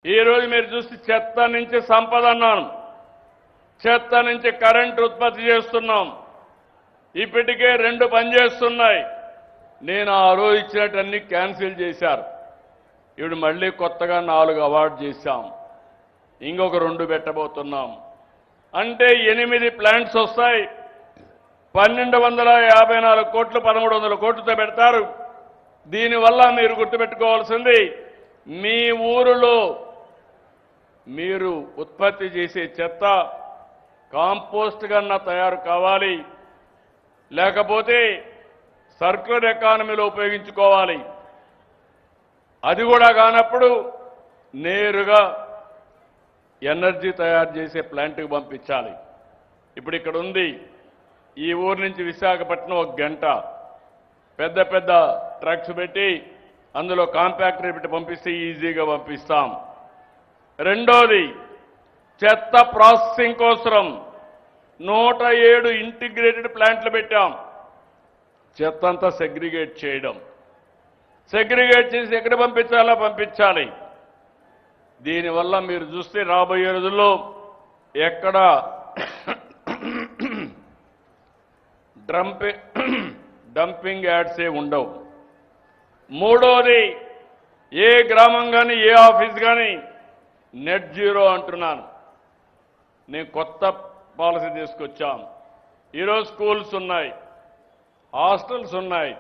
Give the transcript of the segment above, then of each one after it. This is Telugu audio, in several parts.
ఈ రోజు మీరు చూసి చెత్త నుంచి సంపద అన్నాను. చెత్త నుంచి కరెంట్ ఉత్పత్తి చేస్తున్నాం. ఇప్పటికే 2 పనిచేస్తున్నాయి. నేను ఆ రోజు ఇచ్చినటన్ని క్యాన్సిల్ చేశారు. ఇప్పుడు మళ్ళీ కొత్తగా 4 అవార్డు చేశాం. ఇంకొక 2 పెట్టబోతున్నాం. అంటే 8 ప్లాంట్స్ వస్తాయి. 1254 కోట్లు 1300 కోట్లతో పెడతారు. దీనివల్ల మీరు గుర్తుపెట్టుకోవాల్సింది, మీ ఊరిలో మీరు ఉత్పత్తి చేసే చెత్త కాంపోస్ట్ కన్నా తయారు కావాలి, లేకపోతే సర్క్యులర్ ఎకానమీలో ఉపయోగించుకోవాలి. అది కూడా కానప్పుడు నేరుగా ఎనర్జీ తయారు చేసే ప్లాంట్కి పంపించాలి. ఇప్పుడు ఇక్కడ ఉంది, ఈ ఊరు నుంచి విశాఖపట్నం 1 గంట పెద్ద పెద్ద ట్రక్స్ పెట్టి అందులో కాంపాక్టర్ పెట్టి పంపిస్తే ఈజీగా పంపిస్తాం. రెండోది, చెత్త ప్రాసెసింగ్ కోసం 107 ఇంటిగ్రేటెడ్ ప్లాంట్లు పెట్టాం. చెత్త అంతా సెగ్రిగేట్ చేయడం, సెగ్రిగేట్ చేసి ఎక్కడ పంపించాలో పంపించాలి. దీనివల్ల మీరు చూస్తే రాబోయే రోజుల్లో ఎక్కడ డంపింగ్ యాడ్సే ఉండవు. మూడోది, ఏ గ్రామం కానీ ఏ ఆఫీస్ కానీ నెట్ జీరో అంటున్నాను. నేను కొత్త పాలసీ తీసుకొచ్చాం. ఈరోజు స్కూల్స్ ఉన్నాయి, హాస్టల్స్ ఉన్నాయి.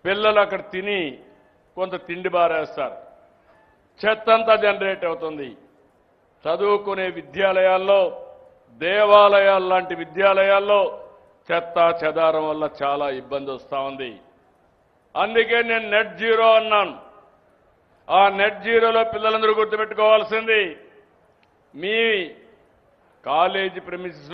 పిల్లలు అక్కడ తిని కొంత తిండి బారేస్తారు, చెత్త అంతా జనరేట్ అవుతుంది. చదువుకునే విద్యాలయాల్లో, దేవాలయాలు లాంటి విద్యాలయాల్లో చెత్త చెదారం వల్ల చాలా ఇబ్బంది వస్తూ ఉంది. అందుకే నేను నెట్ జీరో అన్నాను. ఆ నెట్ జీరోలో పిల్లలందరూ గుర్తుపెట్టుకోవాల్సింది, మీ కాలేజీ ప్రెమిసెస్